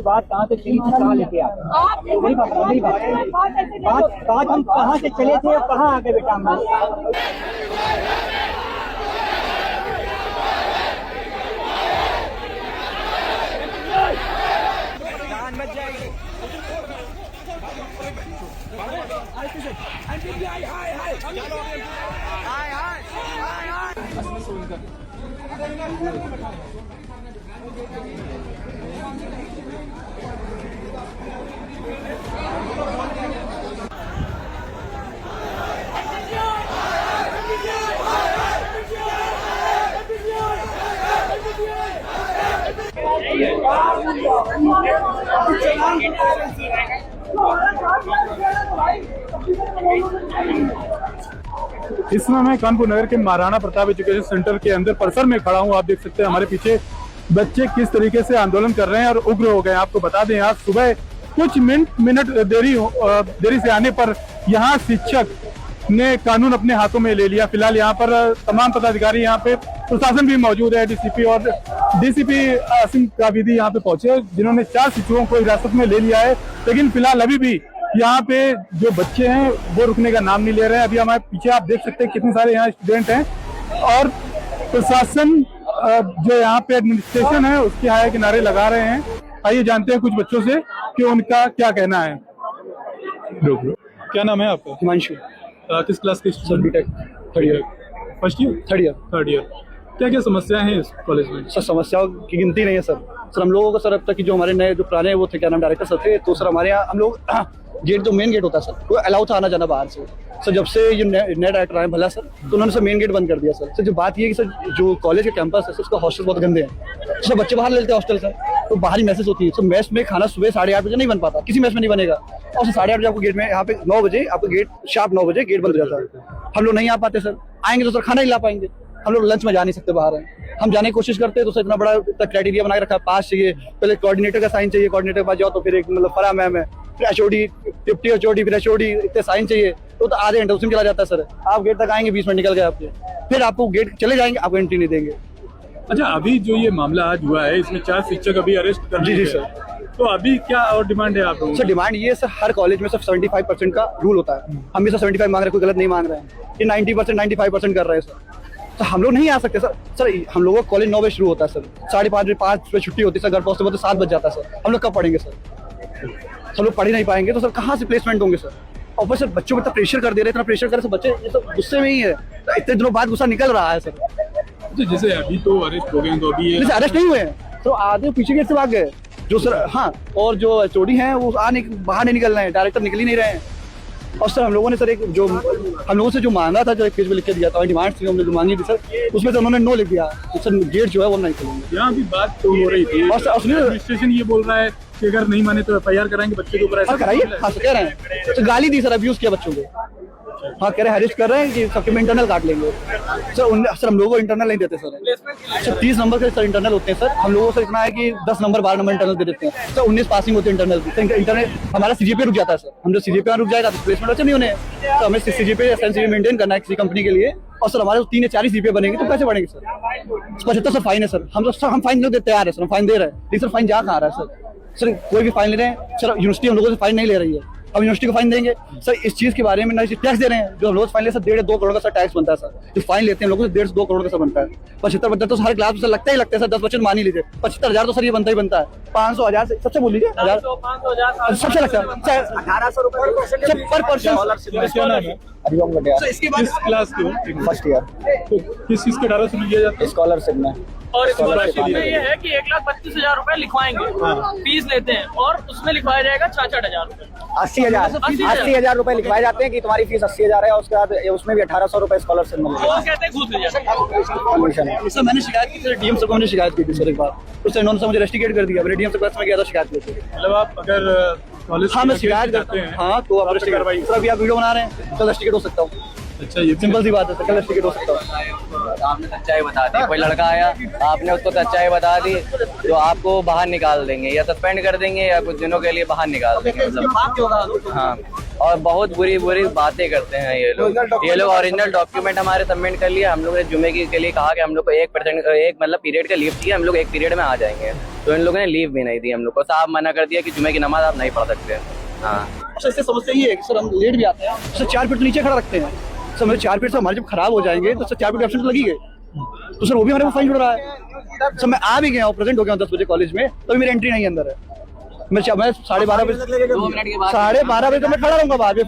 बात कहाँ से चली थी, कहाँ लेके आए? बात हम कहाँ से चले थे और कहाँ आ गए बेटा हम? इस समय मैं कानपुर नगर के महाराणा प्रताप एजुकेशन सेंटर के अंदर परिसर में खड़ा हूं। आप देख सकते हैं हमारे पीछे बच्चे किस तरीके से आंदोलन कर रहे हैं और उग्र हो गए हैं। आपको बता दें आज सुबह कुछ मिनट देरी से आने पर यहां शिक्षक ने कानून अपने हाथों में ले लिया। फिलहाल यहां पर तमाम पदाधिकारी, यहां पे प्रशासन भी मौजूद है, डीसीपी और डीसीपी आसिम काबिदी यहां पे पहुंचे, जिन्होंने 4 शिक्षकों को हिरासत में ले लिया है। लेकिन फिलहाल अभी भी यहाँ पे जो बच्चे हैं वो रुकने का नाम नहीं ले रहे हैं। अभी हमारे पीछे आप देख सकते हैं कितने सारे यहाँ स्टूडेंट हैं और प्रशासन जो यहाँ पे एडमिनिस्ट्रेशन है उसके हाय किनारे लगा रहे हैं। आइए जानते हैं कुछ बच्चों से कि उनका क्या कहना है। क्या नाम है आपका? हिमांशु। किस क्लास के student? B Tech third year. First year? Third year. क्या क्या समस्याएं हैं इस कॉलेज में? सर समस्याओं की गिनती नहीं है सर। हम लोगों को सर अब तक की जो हमारे नए जो पुराने वो थे, क्या नाम, डायरेक्टर सर थे, तो सर हमारे यहाँ हम लोग गेट जो मेन गेट होता है सर वो अलाउ था आना जाना बाहर से। सर जब से ये नए डायरेक्टर आए भला सर, तो उन्होंने सर मेन गेट बंद कर दिया सर। जो बात ये है कि सर जो कॉलेज के कैंपस है सर उसका हॉस्टल बहुत गंदे हैं। सर बच्चे बाहर ले लेते हैं हॉस्टल सर, तो बाहर ही मैसेज होती है। सर मेस में खाना सुबह 8:30 बजे नहीं बन पाता, किसी मेस में नहीं बनेगा। और सर 8:30 बजे आपको गेट में, यहाँ पे 9 बजे आपको गेट शार्प 9 बजे गेट बंद हो जाता है। हम लोग नहीं आ पाते सर, आएंगे तो सर खाना ही ला पाएंगे। हम लोग लंच में जा नहीं सकते बाहर हैं। हम जाने की कोशिश करते हैं तो सर इतना बड़ा क्राइटेरिया बना के रखा है, पास चाहिए, पहले कोऑर्डिनेटर का साइन चाहिए, कोऑर्डिनेटर के पास जाओ तो फिर एक मतलब फरा मैम है, फिर एचओडी, डिप्टी एचओडी, फिर एचओडी, इतने साइन चाहिए, तो आधे घंटे उसमें चला जाता है सर। आप गेट तक आएंगे 20 मिनट निकल गए आपके, फिर आपको गेट चले जाएंगे, आपको एंट्री नहीं देंगे। अच्छा, अभी जो ये मामला आज हुआ है इसमें 4 शिक्षक अभी अरेस्ट कर लिए। जी सर। तो अभी क्या और डिमांड है आप लोगों? सर डिमांड ये सर, हर कॉलेज में सर 75% का रूल होता है। हम भी सर 75 मांग रहे हैं, कोई गलत नहीं मांग रहे हैं। ये 90% 95% कर रहे हैं सर। तो हम लोग नहीं आ सकते सर हम लोगों का कॉलेज 9 बजे शुरू होता है सर, 5:30 बजे छुट्टी होती है सर, घर पहुंचते पहुंचते 7 बज जाता है सर। हम लोग कब पढ़ेंगे सर? सब लोग पढ़ ही नहीं पाएंगे तो सर कहाँ से प्लेसमेंट होंगे सर? और फिर सर बच्चों को इतना प्रेशर कर दे रहे हैं, इतना प्रेशर कर रहे बच्चे सब गुस्से में ही है। इतने दिनों बाद गुस्सा निकल रहा है सर। तो जैसे अभी तो अरेस्ट हो गए, तो अभी अरेस्ट नहीं हुए हैं तो आधे पीछे गेट से भाग गए जो सर। हाँ, और जो एचओडी हैं वो बाहर नहीं निकल रहे हैं, डायरेक्टर निकल ही नहीं रहे हैं। और सर हम लोगों ने सर एक जो हम लोगों से जो मांगा था, जो एक पेज में लिख के दिया था, डिमांड्स थी हमने जो मांगी थी सर, उसमें से उन्होंने नो लिख दिया। तो सर गेट जो है वो नहीं खोलेंगे। यहाँ भी बात तो हो रही थी और एडमिनिस्ट्रेशन ये बोल रहा है कि अगर नहीं माने तो एफआईआर कराएंगे बच्चे के ऊपर। ऐसा कराइए। हाँ सर कह रहे हैं, तो गाली दी सर, अब्यूज किया बच्चों को। हाँ कह रहे हैं अरेस्ट कर रहे हैं कि सबके में इंटरनल काट लेंगे सर। हम लोगों को इंटरनल नहीं देते सर 30 नंबर के सर इंटरनल होते हैं सर। हम लोगों से इतना है कि 10 नंबर 12 नंबर इंटरनल दे देते हैं सर। 19 पासिंग होती है इंटरनल की। इंटरनल हमारा सीजीपीए रुक जाता है सर। हम जो सीजीपीए रुक जाएगा तो प्लेसमेंट अच्छा नहीं होने, तो हमें सीजीपीए एसएनसीपीए मेंटेन करना है किसी कंपनी के लिए। और सर हमारे 3 या 4 सीजीपीए बनेंगे तो कैसे बढ़ेंगे सर? 75 सर फाइन है सर। हम फाइन नहीं देते तैयार है सर, हम फाइन दे रहे हैं, लेकिन सर फाइन जा कहाँ रहा है सर? कोई भी फाइन ले रहे हैं सर, यूनिवर्सिटी हम लोगों से फाइन नहीं ले रही है, अब यूनिवर्सिटी को फाइन देंगे सर। इस चीज के बारे में ना टैक्स दे रहे हैं, जो हम लोग फाइन ले सर 1.5-2 करोड़ का सर टैक्स बनता है सर। जो फाइन लेते हैं लोगों से 1.5-2 करोड़ का सर बनता है। 75 तो हर क्लास में सर लगता ही लगता है सर। 10% मान ही लीजिए 75,000 तो सर ये बनता ही बनता है। 500,000 से सबसे बोल लीजिए, 500,000 सबसे लगता है। 1800 रुपए पर पर्सन। इसके बाद क्लास फर्स्ट ईयर तो किस चीज का 1800 लिया जाता है? स्कॉलरशिप में। और स्कॉलरशिप में ये है कि 1,32,000 रुपए लिखवाएंगे, फीस लेते हैं, और उसमें लिखवाया जाएगा 66,000 रुपए। 80,000 रुपए लिखवाए जाते हैं कि तुम्हारी फीस 80,000 है, उसके बाद उसमें भी 1,800 रुपए स्कॉलरशिप मिलेगा। वो कहते हैं घूस ले जाते हैं। सर मैंने शिकायत की सर, डीएम सर को मैंने शिकायत की थी सर एक बार, तो सर इन्होंने मुझे रेस्टिकेट कर दिया। मैंने डीएम सर के पास में गया था शिकायत करके। मतलब आप अगर कॉलेज हाँ मैं शिकायत करते हैं, हाँ तो आप कार्रवाई सर। अभी आप वीडियो बना रहे हैं तो रेस्टिकेट हो सकता हूँ। अच्छा, ये सिंपल सी बात है सर, कल रेस्टिकेट हो सकता हूँ। आपने सच्चाई बता दी, कोई लड़का आया, आपने उसको सच्चाई बता दी तो आपको बाहर निकाल देंगे, या सस्पेंड कर देंगे या कुछ दिनों के लिए बाहर निकाल देंगे मतलब। हाँ, और बहुत बुरी बुरी बातें करते हैं ये लोग ओरिजिनल डॉक्यूमेंट हमारे सबमिट कर लिए। हम लोग ने जुमे के लिए कहा कि हम लोग को 1% एक मतलब पीरियड का लीव चाहिए, हम लोग 1 पीरियड में आ जाएंगे, तो इन लोगों ने लीव भी नहीं दी हम लोग को। साहब मना कर दिया कि जुमे की नमाज आप नहीं पढ़ सकते। हाँ सर इससे समस्या ये है कि सर हम लेट भी आते हैं, सर 4 फीट नीचे खड़ा रखते हैं, सर मेरे 4 फीट से हमारे जब खराब हो जाएंगे तो सर 4 फीट एब्सेंट लगी गए, तो सर वो भी हमारे को फाइन जुड़ रहा है। सर मैं आ भी गया हूँ, प्रेजेंट हो गया हूँ 10 बजे कॉलेज में, तभी मेरी एंट्री नहीं अंदर है। मैं 12:30 बजे 12:30 बजे तो मैं खड़ा रहूंगा बाहर में।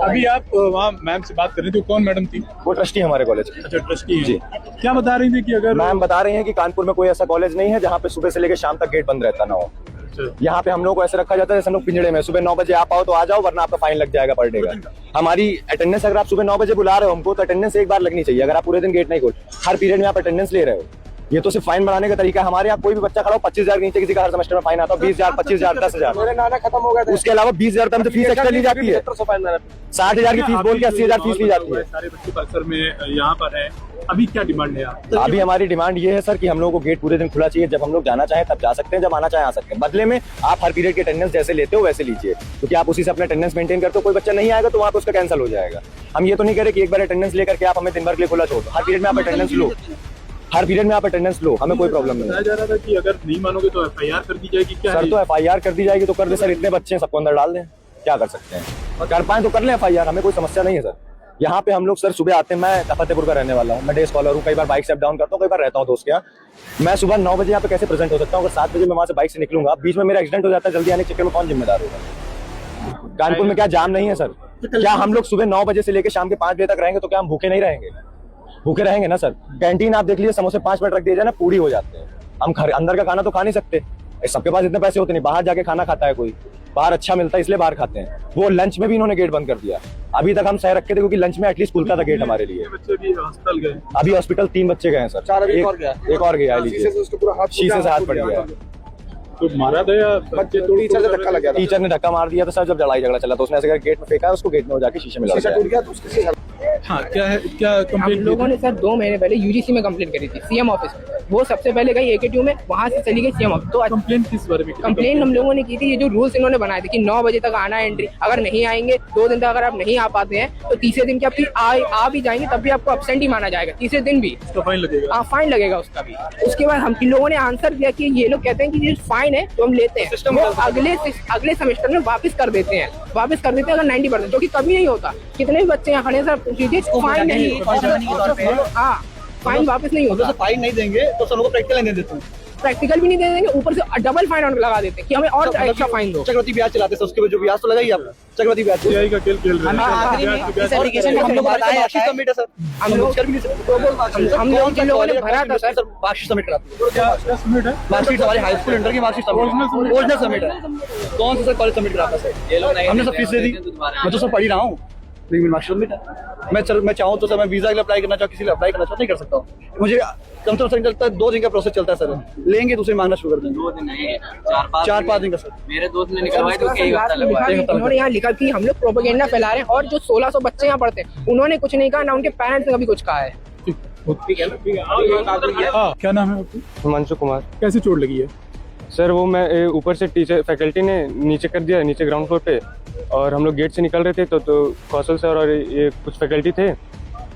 अभी आप वहाँ मैम से बात कर रहे थे, कौन मैडम थी? वो ट्रस्टी हमारे कॉलेज की। अच्छा ट्रस्टी जी। क्या बता रही थी कि अगर मैम बता रही हैं कि कानपुर में कोई ऐसा कॉलेज नहीं है जहाँ पे सुबह से लेकर शाम तक गेट बंद रहता ना हो। यहाँ पे हम लोग को ऐसे रखा जाता है जैसे हम लोग पिंजड़े में, सुबह 9 बजे आप आओ तो आ जाओ, वरना आपका फाइन लग जाएगा पर डे का। हमारी अटेंडेंस, अगर आप सुबह 9 बजे बुला रहे हो हमको, तो अटेंडेंस एक बार लगनी चाहिए। अगर आप पूरे दिन गेट नहीं खोल, हर पीरियड में आप अटेंडेंस ले रहे हो, ये तो सिर्फ फाइन बढ़ाने का तरीका है। हमारे यहाँ कोई भी बच्चा खड़ा हो 25,000 के नीचे किसी का हर सेमेस्टर में फाइन आता है, 20,000, 25,000, 10,000 खत्म हो गया। उसके अलावा 20,000 रुपए फीस एक्स्ट्रा ली जाती है, 60,000 की फीस बोल के 80,000 फीस ली जाती है। सारे बच्चे परिसर में यहाँ पर है, अभी क्या डिमांड है आप? अभी हमारी डिमांड ये है सर कि हम लोगों को गेट पूरे दिन खुला चाहिए, जब हम लोग जाना चाहें तब जा सकते हैं, जब आना चाहें आ सकते हैं। बदले में आप हर पीरियड की अटेंडेंस जैसे लेते हो वैसे लीजिए, क्योंकि आप उसी से अपना अटेंडेंस मेंटेन करते हो। कोई बच्चा नहीं आएगा तो वहाँ पे उसका कैंसिल हो जाएगा। हम ये तो नहीं कह रहे कि एक बार अटेंडेंस लेकर के आप हमें दिन भर के लिए खुला छोड़ दो, हर पीरियड में आप अटेंडेंस लो, हर पीरियड में आप अटेंडेंस लो, हमें कोई प्रॉब्लम नहीं है। जा रहा था कि अगर नहीं मानोगे तो FIR कर दी जाएगी। क्या सर तो FIR कर दी जाएगी तो कर दे सर, इतने बच्चे हैं सबको अंदर डाल दें, क्या कर सकते हैं? कर पाए तो कर लें FIR, हमें कोई समस्या नहीं है सर। यहाँ पे हम लोग सर सुबह आते हैं, मैं फतेहपुर का रहने वाला हूँ, मैं डे स्कॉलर हूँ, कई बार बाइक से अप डाउन करता हूँ, कई बार रहता हूँ दोस्त के यहाँ। मैं सुबह 9 बजे यहाँ पे कैसे प्रेजेंट हो सकता हूँ? अगर 7 बजे मैं वहाँ से बाइक से निकलूंगा, बीच में मेरा एक्सीडेंट हो जाता है, जल्दी आने के चक्कर में कौन जिम्मेदार होगा? कानपुर में क्या जाम नहीं है सर? क्या हम लोग सुबह 9 बजे से लेकर शाम के 5 बजे तक रहेंगे तो क्या हम भूखे नहीं रहेंगे? भूखे रहेंगे ना सर। कैंटीन आप देख लीजिए, समोसे 5 मिनट रख दिए जाए ना, पूरी हो जाते हैं। हम अंदर का खाना तो खा नहीं सकते, सबके पास इतने पैसे होते नहीं। बाहर जाके खाना खाता है कोई, बाहर अच्छा मिलता है इसलिए बाहर खाते हैं। वो लंच में भी इन्होंने गेट बंद कर दिया। अभी तक हम सह रखे थे क्योंकि लंच में एटलीस्ट खुलता था गेट हमारे लिए। बच्चे भी हॉस्पिटल गए, अभी हॉस्पिटल 3 बच्चे गए हैं सर, एक और गया लीजिए, शीशे से हाथ पड़ गया। तो मारा गया बच्चे, टीचर से धक्का लग गया, टीचर ने धक्का मार दिया था सर। जब लड़ाई झगड़ा चला तो उसने ऐसे गेट में फेंका, उसको गेट में हो जाके शीशे में लग गया। हाँ क्या है, क्या हम कंप्लेंट? लोगों ने सर 2 महीने पहले UGC में कंप्लेंट करी थी, CM ऑफिस में। वो सबसे पहले गई AKTU में, वहाँ से चली गई CM ऑफिस। तो कंप्लेंट किस बारे में? कंप्लेंट हम लोगों ने की थी, ये जो रूल्स इन्होंने बनाए थे कि 9 बजे तक आना है एंट्री, अगर नहीं आएंगे 2 दिन तक अगर आप नहीं आ पाते हैं तो तीसरे दिन क्या फिर आ भी जाएंगे तब भी आपको अब्सेंट ही माना जाएगा, तीसरे दिन भी फाइन लगेगा। हाँ फाइन लगेगा उसका भी। उसके बाद हम लोगों ने आंसर दिया कि ये लोग कहते हैं कि ये फाइन है तो हम लेते हैं, वो अगले सेमेस्टर में वापस कर देते हैं अगर 90%, जो कि कभी नहीं होता। कितने भी बच्चे यहाँ खड़े हैं सर, पूछ लीजिए फाइन नहीं, हाँ फाइन वापस नहीं होता। फाइन नहीं देंगे तो सर लोगों को प्रैक्टिकल नहीं देते, प्रैक्टिकल भी नहीं दे देंगे, ऊपर से डबल फाइन लगा देते हैं कि हमें और एक्स्ट्रा फाइन दो। चक्रवृद्धि ब्याज चलाते हैं, उसके बाद जो ब्याज तो लगाइए आप, चक्रवृद्धि ब्याज CI का खेल खेल रहे हैं। आखिरी में इस एप्लीकेशन में हम लोग बताया मार्कशीट सबमिट है सर, हम लोग हम लोगों ने भरा था सर, मार्कशीट सबमिट कराते हैं। क्या सबमिट है? मार्कशीट हमारे हाई स्कूल इंटर की मार्कशीट सबमिट, ओरिजिनल सबमिट है। कौन सा सर कॉलेज सबमिट कराता है सर? हमने सब फीस दे दी, मैं तो सर पढ़ ही रहा हूँ, लेकिन मार्कशीट सबमिट है। मैं चाहूँ तो सर मैं वीजा के लिए अप्लाई करना चाहूँ, किसी के लिए अप्लाई करना चाहूँ, नहीं कर सकता हूँ। मुझे कम से कम चलता है 2 दिन का प्रोसेस चलता है सर, लेंगे दूसरे मांगना शुरू कर देंगे। 2 दिन नहीं, 4-5 दिन का सर। मेरे दोस्त ने निकलवाई तो एक हफ्ता लगवाया। उन्होंने यहाँ लिखा कि हम लोग प्रोपेगेंडा फैला रहे हैं, और जो 1600 बच्चे यहाँ पढ़ते हैं उन्होंने कुछ नहीं कहा, ना उनके पेरेंट्स ने कभी कुछ कहा है। हाँ क्या नाम है आपको? हिमांशु कुमार। कैसे चोट लगी है? सर वो मैं ऊपर से टीचर फैकल्टी ने नीचे कर दिया, नीचे ग्राउंड फ्लोर पे, और हम लोग गेट से निकल रहे थे तो कौशल सर और ये कुछ फैकल्टी थे,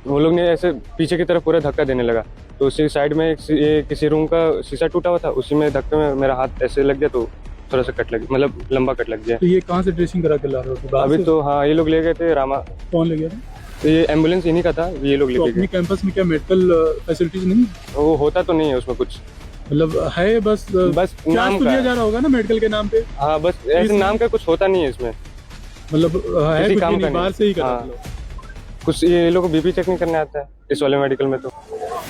वो लोग ने ऐसे पीछे की तरफ पूरा धक्का देने लगा। तो उसी साइड में किसी रूम का शीशा टूटा हुआ था, उसी में धक्के में मेरा हाथ ऐसे लग गया, तो थोड़ा सा कट लग, मतलब लंबा कट लग गया। तो ये कहाँ से ड्रेसिंग करा के ला रहे हो? अभी तो हाँ ये लोग ले गए थे रामा। कौन ले गया? तो ये एम्बुलेंस इन्हीं का था, ये लोग तो लेके अपने गए। कैंपस में क्या मेडिकल फैसिलिटीज नहीं? वो होता तो नहीं है उसमें कुछ, मतलब है बस नाम तो का लिया जा रहा होगा ना मेडिकल के नाम पे। हाँ बस ऐसे नाम का कुछ होता नहीं है इसमें, मतलब है किसी कुछ काम नहीं, का बाहर से ही करा हाँ। लो। कुछ ये लोग को बीपी चेक नहीं करने आता है इस वाले मेडिकल में। तो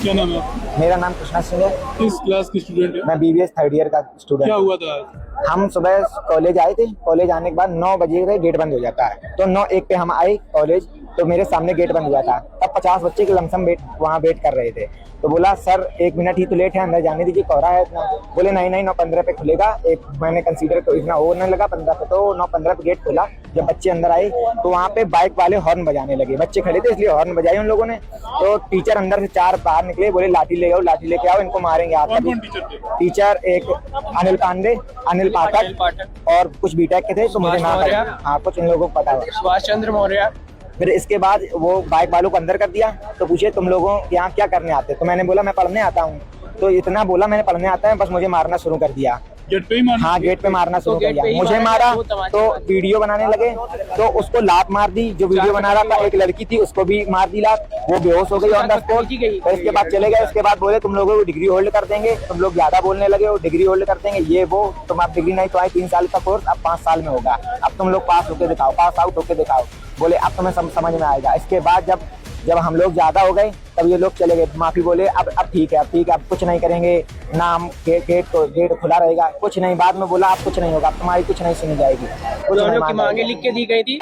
क्या नाम है आपका? मेरा नाम कृष्णा सिंह है, किस क्लास की स्टूडेंट है? मैं BBS 3rd ईयर का स्टूडेंट। क्या हुआ था आज? हम सुबह कॉलेज आए थे, कॉलेज आने के बाद 9 बजे गेट बंद हो जाता है, तो 9:01 पे हम आए कॉलेज, तो मेरे सामने गेट बंद हुआ था, तब 50 बच्चे के लमसम वहाँ वेट कर रहे थे। तो बोला सर 1 मिनट ही तो लेट है, अंदर जाने दीजिए, कोहरा है इतना। बोले नहीं 9:15 पे खुलेगा। एक मैंने कंसीडर तो इतना होने लगा 15 पे, तो 9:15 पे गेट खुला। जब बच्चे अंदर आए तो वहाँ पे बाइक वाले हॉर्न बजाने लगे, बच्चे खड़े थे इसलिए हॉर्न बजाए उन लोगों ने। तो टीचर अंदर से 4 बाहर निकले, बोले लाठी ले आओ, लाठी लेके आओ, इनको मारेंगे आज। टीचर एक अनिल पांडे, अनिल पाठक और कुछ बीटेक के थे, तो मुझे नाम हाँ कुछ इन लोगों को पता है। सुभाष चंद्र मौर्य। फिर इसके बाद वो बाइक वालों को अंदर कर दिया। तो पूछे तुम लोगों यहाँ क्या करने आते? तो मैंने बोला मैं पढ़ने आता हूँ। तो इतना बोला मैंने पढ़ने आता है, बस मुझे मारना शुरू कर दिया। गेट पे ही मारना? हाँ गेट पे मारना शुरू कर दिया। मुझे मारा तो वीडियो बनाने लगे, तो उसको लात मार दी। जो वीडियो बना रहा था एक लड़की थी, उसको भी मार दी लात, वो बेहोश हो गई ऑन द स्पॉट। तो इसके बाद चले गए। इसके बाद बोले तुम लोगों को डिग्री होल्ड कर देंगे, तुम लोग ज्यादा बोलने लगे हो, डिग्री होल्ड कर देंगे ये वो। तुम आप डिग्री नहीं तो आए 3 साल का कोर्स अब 5 साल में होगा, अब तुम लोग पास होके दिखाओ, पास आउट होके दिखाओ। बोले अब तुम्हें समझ में आएगा। इसके बाद जब हम लोग ज्यादा हो गए तब ये लोग चले गए, माफी बोले अब ठीक है, अब कुछ नहीं करेंगे ना, हम गेट खुला रहेगा, कुछ नहीं। बाद में बोला अब कुछ नहीं होगा, अब तुम्हारी कुछ नहीं सुनी जाएगी। कुछ नहीं मांगे लिख के दी गई थी,